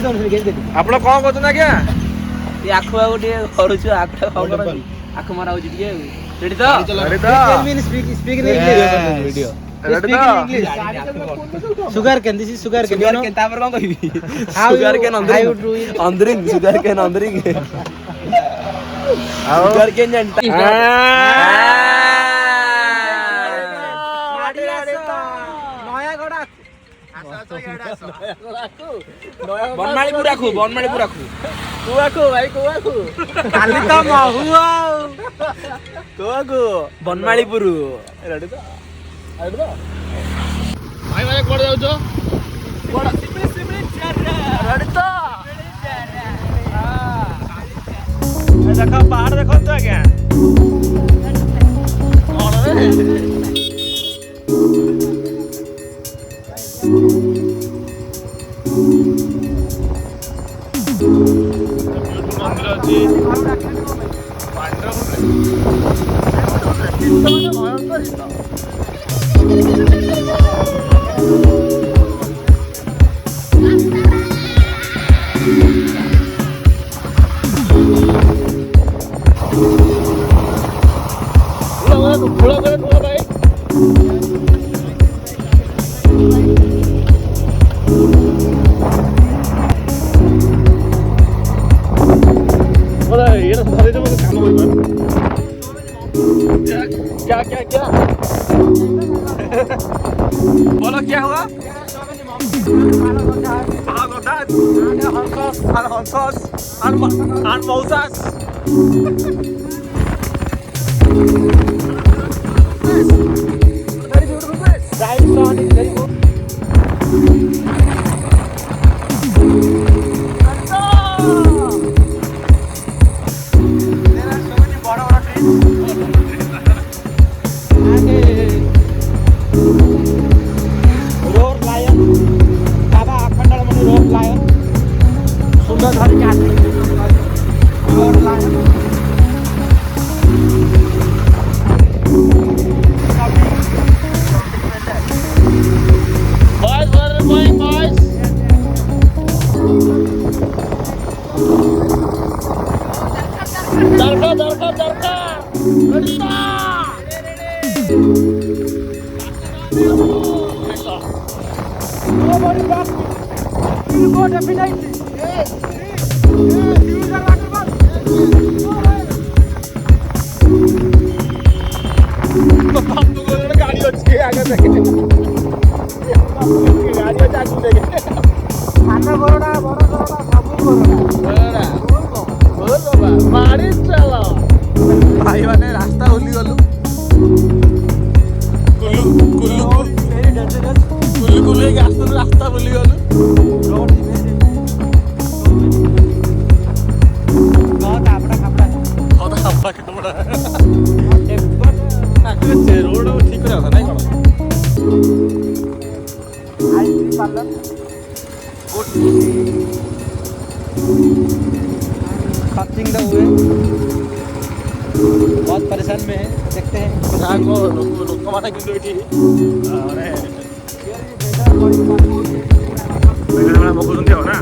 ଆପଣ କଣ କରୁଛନ୍ତି ଆଜ୍ଞା? ଆଖୁ ଆଉ ଟିକେ କରୁଛୁ ଆଖୁ ମରା ହଉଛି ଟିକେ ରେଡି ତ sugar cane, this is sugar cane, you know? ତାପରେ କଣ କହିବି ସୁଗାର କେନ୍ ଅନ୍ଦରିଂ ସୁଗାର କେନ୍ ଅନ୍ଦରିଂ ଆଉ ସୁଗାର କେନ୍ ଜାଣିତା ବନମାଳୀପୁର ଆଖୁ କାଲି ତ ମହୁ ଆଉ ବନମାଳୀପୁର ଭାଇ ଭାଇ କୁଆଡେ ଯାଉଛ? ଦେଖ ପାହାଡ ଦେଖନ୍ତୁ ଆଜ୍ଞା। ମନ୍ଦିର ଅଛି क्या बोलो क्या हुआ? Nobody back. You go definitely. Yes. Use the water bottle. तो हम तो गोरे गाड़ी अच्छी है आगे देखे गाड़ी अच्छी आगे देखे खाना बड़ा सब बड़ा बोल मारी चलो भाई माने रास्ता भूली गलु कुल्लू वेरी डेंजरस कुल्लू के रास्ता भूली गलु रोड इज वेरी बहुत आपड़ा खपड़ा रोड ठीक रहा था नहीं कौन आई पार्लर समथिंग द वे बहुत परेशान में है देखते हैं लोक माने किंतु एठी अरे बेगड़ा बकुंदी हो ना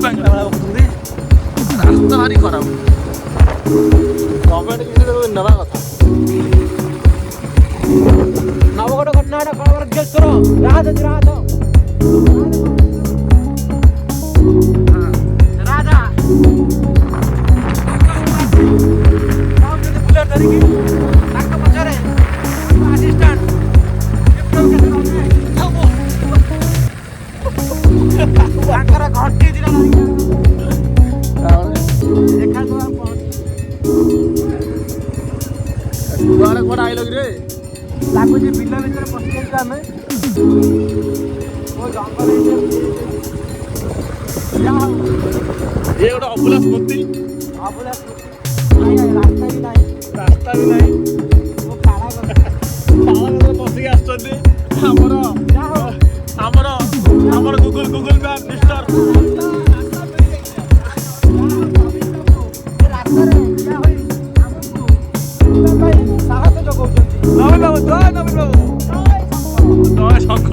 बेगड़ा बकुंदी रास्ता भारी खराब गवर्नमेंट किसी नवा कथा नवगढ़ कर्नाटक वर्गेश्वर राधा बुलेट धरिकी ताका पछरे असिस्टेंट ताकर घंटी दिला देखा तो दुआरे कोडा आइलो रे लाଗୁଛି ବିଲ ଭିତରେ ପଶି ଯାଇଛୁ ଆମେ ଓ ଜଙ୍ଗଲ ये गोटे अबुला स्मृति रास्ता भी नहीं बसिक आमर गूगल मैप मिस्टर ସାହସ ଯୋଗାଉଛନ୍ତି ନବୀନ ବାବୁ ଜୟ ନବୀନ ବାବୁ ଜୟ ଶଙ୍ଖ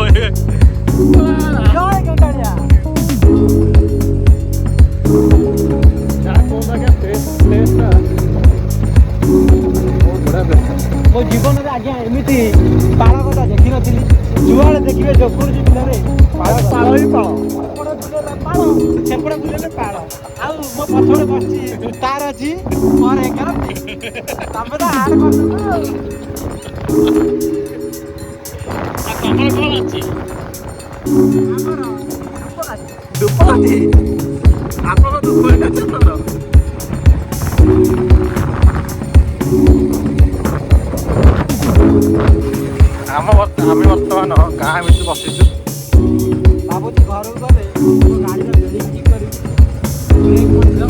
ନଥିଲି ଯୁଆଡ଼େ ଦେଖିବେ ଯେକୌଣସି ବିଲରେ ପାଳ ହିଁ ପାଳ। ସେପଟେ ବୁଲେଇଲେ ପାଳ ସେପଟେ ବୁଲେଇଲେ ପାଳ। ଆଉ ମୋ ପଛରେ ବସିଛି ତାର ଅଛି ମୋର ଏକର ତମେ ତ ଆଡ଼ କରିଦେଲ ଆଉ। ତମର କଣ ଅଛି? ଆମର ଧୂପକାଠି। ଆପଣଙ୍କ ଧୂପକାଠି ଅଛି ତମର? ଆମେ ବର୍ତ୍ତମାନ ଗାଁ ଭିତରେ ବସିଛୁ। ଭାବୁଛି ଘରକୁ ଗଲେ ମୋ ଗାଡ଼ିର ବ୍ରେକ୍ ଠିକ୍ କରିବି। ବ୍ରେକ୍ ମଧ୍ୟ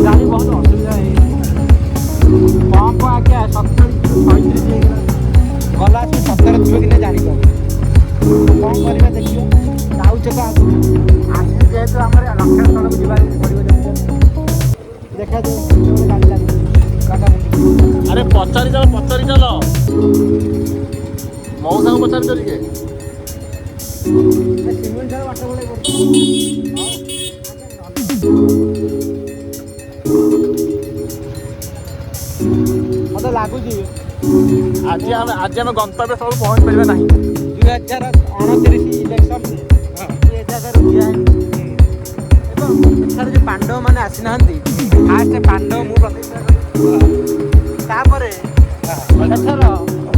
ଗାଡ଼ି ବହୁତ ଅସୁବିଧା ହେଇଛି। ପମ୍ପ ଆଜ୍ଞା 70 37 ହେଇଗଲା। ଗଲା ସେ 70 ଥିବ କି ନା ଜାଣିପାରୁନି। କ'ଣ କରିବା ଦେଖିବ ଯାଉଛେ ତ ଆଗକୁ ଆସିଛୁ ଯେହେତୁ ଆମର ଲକ୍ଷ୍ୟ ସ୍ଥଳକୁ ଯିବାକୁ ପଡ଼ିବ। ଦେଖାଯାଉ କେତେବେଳେ ଗାଡ଼ି ଲାଗିବ କାଟା ମୁଣ୍ଡି। ଆରେ ପଚାରି ଚାଲ ମଉସାଙ୍କୁ ପଚାରି ଚାଲ ଟିକେ। ସିମେଣ୍ଟ ଠାରୁ ବାଟ ଭଳି କରୁଛି। ମତେ ଲାଗୁଛି ଆଜି ଆମେ ଗନ୍ତବ୍ୟ ସବୁ ପହଞ୍ଚି ପାରିବା ନାହିଁ। 2029 ଇଲେକ୍ସନରେ ଏ ଜାଗାରୁ ଠିଆ ହେବି ଏବଂ ଏଠାରେ ଯେଉଁ ପାଣ୍ଡବ ମାନେ ଆସିନାହାନ୍ତି ଫାଷ୍ଟ ପାଣ୍ଡବ ମୁଁ ପ୍ରତିଷ୍ଠା କରିବି। ତାପରେ ଏଥର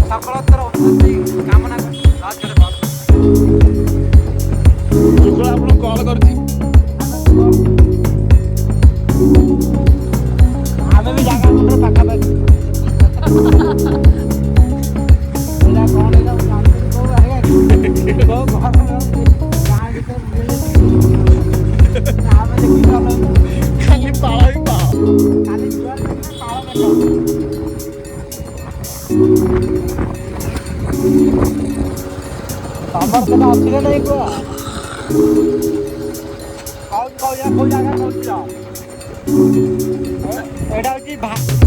ସକଳତର ଉନ୍ନତି କାମନା କରି ଶୁକ୍ଳ ଆପଣଙ୍କୁ କଲ୍ କରୁଛି। ଆମେ ବି ଜାଗା ମୁଣ୍ଡରେ ପାଖାପାଖି ଖାଲି ପାଳ ହିଁ ପାଳ। ତମର ସେଟା ଅଛି ନା ନାଇଁ କୁହ? କୋଉ ଜାଗା କହୁଛ? ଏଇଟା ହଉଛି ଭାଲିଆଡିଅ।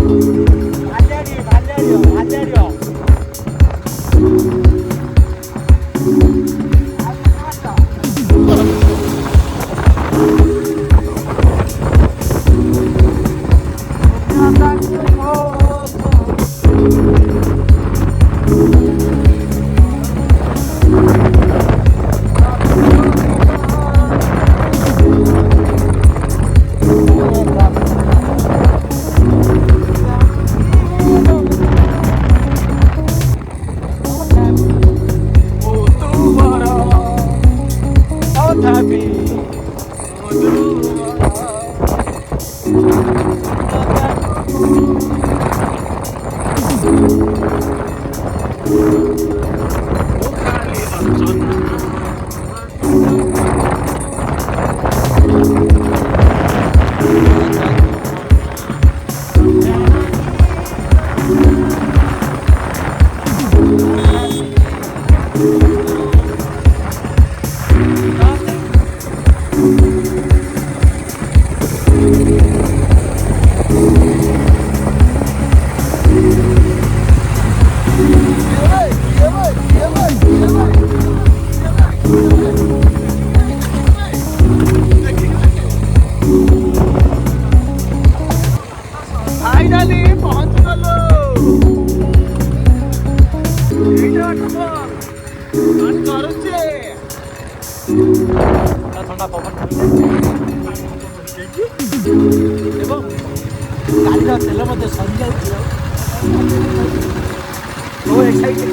फाइनली पहुंच गलो। एइटा खबर मन करूचे ठंडा पवन ଏବଂ ଗାଡ଼ିର ତେଲ ମଧ୍ୟ ସରିଯାଉଛି। ଓ ଏକ୍ସାଇଟେଡ୍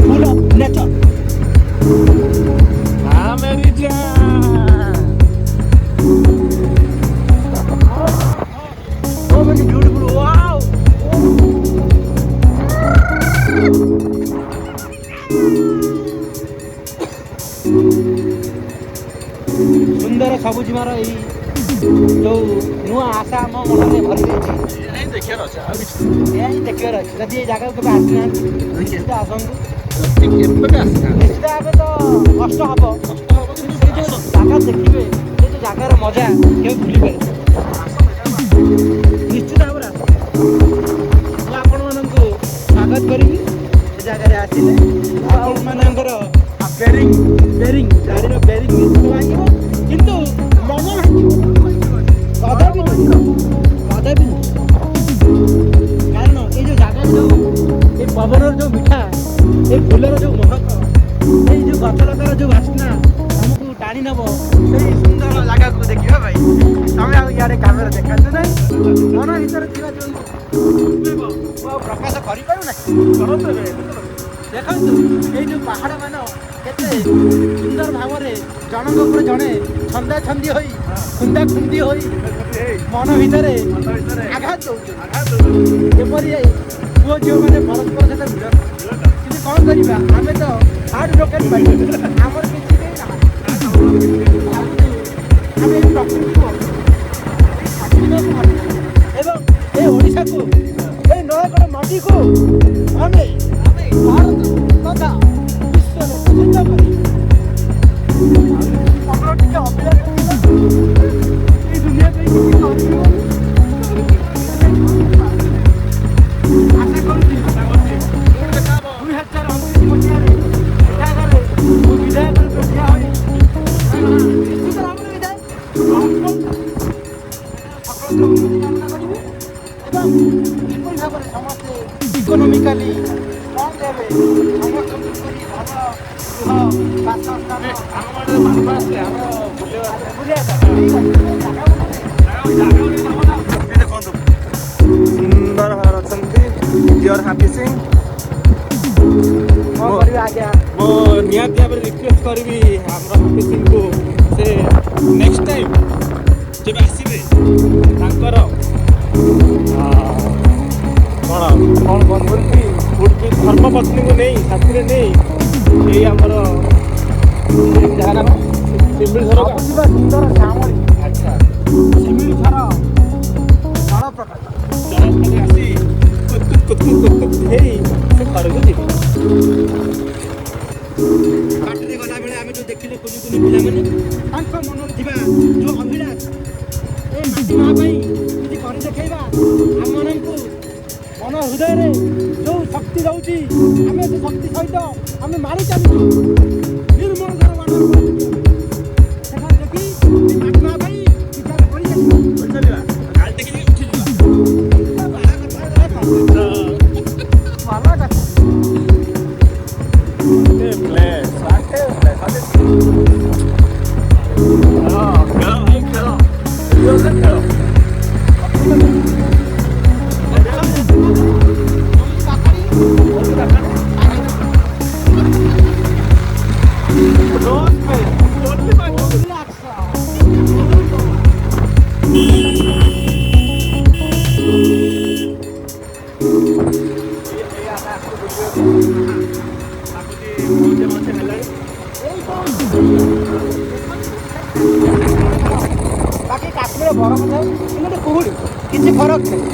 full of nature. हाँ मेरी जान। So many beautiful, wow! ସୁନ୍ଦର ସବୁଜିମାର ଏଇ ଯୋଉ ନୂଆ ଆଶା ଆମ ମନରେ ଭରି ଦେଇଛି। यही देखिए ना अच्छा अभी ଏହା ହିଁ ଦେଖିବାର ଅଛି। ଯଦି ଏଇ ଜାଗାକୁ କେବେ ଆସିନାହାନ୍ତି ନିଶ୍ଚିତ ଆସନ୍ତୁ। केम्पे आसना ନିଶ୍ଚିତ ଭାବେ ତ କଷ୍ଟ ହବ। कष्ट होगा ସେଇ ଯୋଉ ମଜା କେବେ ଭୁଲିପାରିବେ ନିଶ୍ଚିତ ଭାବରେ ମୁଁ ଆପଣମାନଙ୍କୁ ସ୍ୱାଗତ କରିବି ଏ ଜାଗାରେ ଆସିଲେ ଆପଣମାନଙ୍କର ବେରିଂ ଗାଡ଼ିର ବେରିଂ ନିଶ୍ଚିତ ଭାଙ୍ଗିବ କିନ୍ତୁ ମନ ଭାଙ୍ଗିବ କଦାପି ନୁହେଁ କାରଣ ଏଇ ଯେଉଁ ଜାଗାରେ ଯେଉଁ ଏ ପବନର ଯେଉଁ ମିଠା ଏ ଫୁଲର ଯେଉଁ ମହକ ଏଇ ଯେଉଁ ଗଛଲତାର ଯେଉଁ ବାସ୍ନା ଆମକୁ ଟାଣି ନେବ ସେଇ ସୁନ୍ଦର ଜାଗାକୁ ଦେଖିବା ଭାଇ ତମେ ଆଉ ଇଆଡ଼େ କ୍ୟାମେରା ଦେଖାନ୍ତୁ ନାହିଁ ମନ ଭିତରେ ଥିବା ଯେଉଁ ମୁଁ ଆଉ ପ୍ରକାଶ କରିପାରୁନାହିଁ ଦେଖନ୍ତୁ ଏଇ ଯେଉଁ ପାହାଡ଼ମାନ କେତେ ସୁନ୍ଦର ଭାବରେ ଜଣଙ୍କ ଉପରେ ଜଣେ ଛନ୍ଦା ଛନ୍ଦି ହୋଇ ଖୁନ୍ଦା ଖୁନ୍ଦି ହୋଇ ମନ ଭିତରେ ଆଘାତ ଦେଉଛନ୍ତି ଏପରି ପୁଅ ଝିଅମାନେ ପରସ୍ପର ସହିତ ଭିଡ଼ କିନ୍ତୁ କ'ଣ କରିବା ଆମେ ତ ହାର୍ଟ ବ୍ରୋକେନ୍ ପାଇ ଆମର କିଛି ନେଇ ଭାବୁଛୁ ଆମେ ଏଇ ପ୍ରକୃତିକୁ ଏବଂ ଏ ଓଡ଼ିଶାକୁ ଏ ନୟାଗଡ଼ ମାଟିକୁ ଆମେ ଭାରତ ତଥା ବିଶ୍ୱରେ ପ୍ରସିଦ୍ଧ କରି ଆମର ଟିକେ ଅଭିଳାଷ ଏଇ ଦୁନିଆ ପାଇଁ କିଛି କରିବ ଆଶା କରୁଛି 2029 ମସିହାରେ ଏଠାକାରେ ମୁଁ ବିଧାୟକ ରୂପେ ଠିଆ ହୋଇ ନିଶ୍ଚିତ ଭାବରେ ବିଧାୟକ କାମନା କରିବି ଏବଂ କିପରି ଭାବରେ ସମସ୍ତେ ଇକୋନୋମିକାଲି କ'ଣ ଦେବେ ସମସ୍ତଙ୍କୁ କିପରି ଭଲ ଗୃହ ବାସସ୍ଥାନ ସୁନ୍ଦର ଭାବରେ ଅଛନ୍ତି ଡ଼ିଅର ହାପି ସିଂ କ'ଣ କରିବେ ଆଜ୍ଞା ମୁଁ ନିହାତି ଭାବରେ ରିକ୍ୱେଷ୍ଟ କରିବି ଆମର ହାପି ସିଂଙ୍କୁ ସେ ନେକ୍ସଟ ଟାଇମ୍ ଯେବେ ଆସିବେ ତାଙ୍କର କ'ଣ କରୁଛି ଧର୍ମପତ୍ନୀଙ୍କୁ ନେଇ ସାଥିରେ ନେଇ ଏଇ ଆମର ଯାହା ନାମ ଶିମିଳି ଝର ଯିବା ସୁନ୍ଦର ଶ୍ୟାମଳି ଆଚ୍ଛା ଶିମିଳି ଝର ଜଳପ୍ରପାତ ଆସି କୁତୁକ୍ ହେଇ ସେ ଘରକୁ ଯିବେ ବାଟରେ ଗଲାବେଳେ ଆମେ ଯେଉଁ ଦେଖିଲେ କୁନି କୁନି ପିଲାମାନେ ତାଙ୍କ ମନରେ ଥିବା ଯେଉଁ ଅଭିଳାଷ ଏ ମାଟି ମା ପାଇଁ କିଛି କରି ଦେଖାଇବା ଆମମାନଙ୍କୁ ମନ ହୃଦୟରେ ଯେଉଁ ଶକ୍ତି ରହୁଛି ଆମେ ସେ ଶକ୍ତି ସହିତ ଆମେ ମାରି ଚାଲିଛୁ ନିର୍ମଳ ଧର ସେଠାରେ ଦେଖି ମାଟି ମା ପାଇଁ କିଛି ଆମେ କରି ଚାଲିବା କାଲି ଦେଖିକି ଉଠିଯିବା ବାକି କାଶ୍ମୀର ବରଫ ଥାଏ କିନ୍ତୁ କୁହୁଡ଼ି କିଛି ଫରକ ନାହିଁ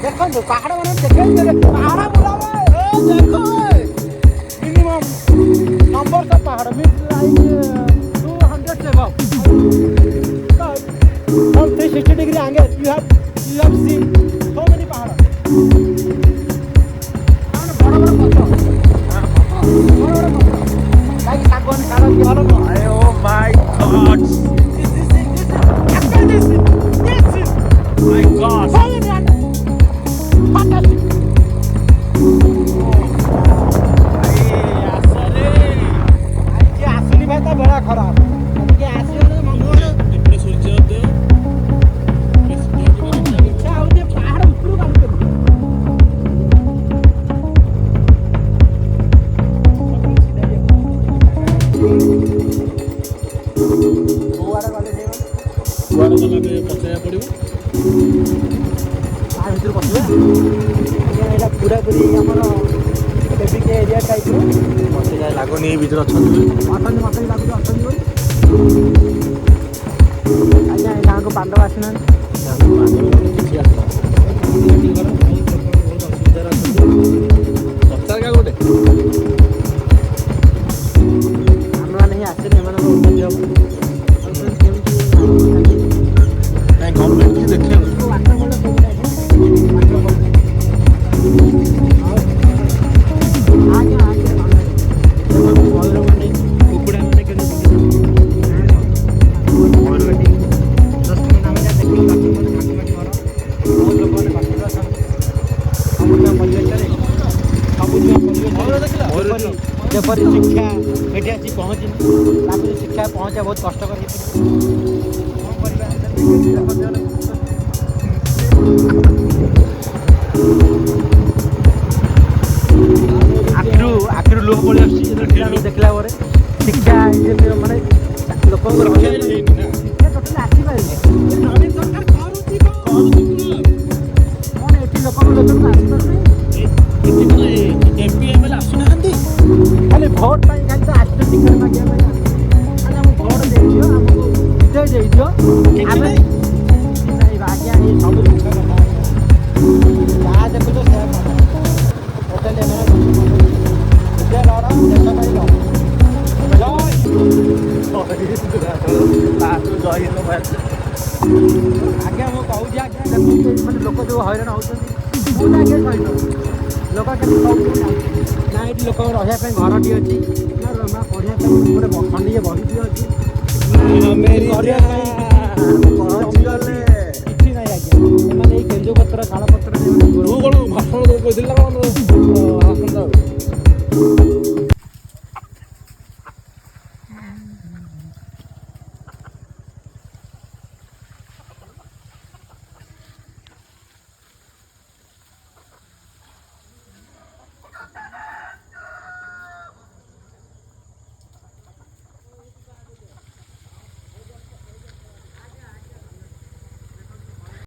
ଦେଖନ୍ତୁ ପାହାଡ଼ ମାନେ ଦେଖେଇ ପାହାଡ଼ ବୁଲାବେ ଦେଖ ମିନିମମ୍ ନମ୍ବର ତ ପାହାଡ଼ means like 200 above from 360 degree angle you have seen so many ପାହାଡ଼ ବଡ଼ ବଡ଼ ପଥର କାହିଁକି ସାଙ୍ଗମାନେ ଚାଲନ୍ତି ଭଲ ନୁହଁ Oh my God! My God! ଆସୁନି ଭାଇ ତା ବେଳା ଖରାପ ଟିକେ ଆସିଗଲେ ଏପଟେ ସୂର୍ଯ୍ୟୋଦୟ ଇଚ୍ଛା ହଉଛି ପାହାଡ଼ ଉପରକୁ କାମ କରିବି କୁଆଡ଼େ ଗଲେ ଏବେ ପଚାରିବାକୁ ପଡ଼ିବ ତା ଭିତରେ ବସିବା ଆଜ୍ଞା ଏଇଟା ପୁରାପୁରି ଆମର ଫେବିକ୍ ଏରିଆ ଟାଇପ୍ର ମୋତେ କାହିଁ ଲାଗୁନି ଏଇ ଭିତରେ ଅଛନ୍ତି ବୋଲି ମତେ ବି ଲାଗୁଛି ଅଛନ୍ତି ବୋଲି ଆଜ୍ଞା ଏ ଗାଁକୁ ପାଣ୍ଡବ ଆସିନାହାନ୍ତି କିଛି ଆସିଲା ଅସୁବିଧାରେ ଅଛନ୍ତି ପଚାର ଗୋଟେ ଆମେମାନେ ହିଁ ଆସିଲେ ଏମାନଙ୍କ ଉନ୍ନତି ହେବ କେମିତି ଆସିବା ବହୁତ କଷ୍ଟକର ହେଇପାରିବ। କ'ଣ କରିବା ଆଖିରୁ ଲୁହ ପଳେଇ ଆସୁଛି ଯେତେବେଳେ ପିଲାଙ୍କୁ ଦେଖିଲା ପରେ ଶିକ୍ଷା ମାନେ ଲୋକଙ୍କର ଶିକ୍ଷା ଟୋଟାଲି ଆସିପାରିନି। କ'ଣ ଏଠି ଲୋକଙ୍କ ଲୋକଙ୍କୁ ଆସିପାରୁନି ଖାଲି ଭୋଟ ପାଇଁ ଖାଲି ତ ଆସୁଛୁ ଟିକେଟ୍ ମାଗିବା ପାଇଁ ଖାଲି ଆମକୁ ଭୋଟ ଦେଇଦିଅ ଆମକୁ ବିଜୟ ଦେଇଦିଅ ଆମେ ନାଇଁ ଆଜ୍ଞା ଏ ସବୁ ଜିନିଷ କଥା ଯାହା ଦେଖୁଛ ସେୟା ଟୋଟାଲି ଏମାନେ ନିଜେ ଲଢ଼ ଦେଶ ପାଇଁ ଲଢ଼ ଆଜ୍ଞା ମୁଁ କହୁଛି ଆଜ୍ଞା ଦେଖୁଛି ମାନେ ଲୋକ ଯେଉଁ ହଇରାଣ ହେଉଛନ୍ତି ମୁଁ ଆଜ୍ଞା ସହିତ ଲୋକ କେମିତି କହୁଛନ୍ତି ନା ଏଠି ଲୋକଙ୍କ ରହିବା ପାଇଁ ଘରଟି ଅଛି ନା ପଢ଼ିବା ପାଇଁ ଗୋଟେ ଖଣ୍ଡିଏ ବହିଟି ଅଛି କରିବା ପାଇଁ କିଛି ନାହିଁ ଆଜ୍ଞା ସେମାନେ ଏଇ କେନ୍ଦୁପତ୍ର ଶାଳପତ୍ର ମୁଁ କ'ଣ ଭାଷଣ କହିଥିଲି ନା କ'ଣ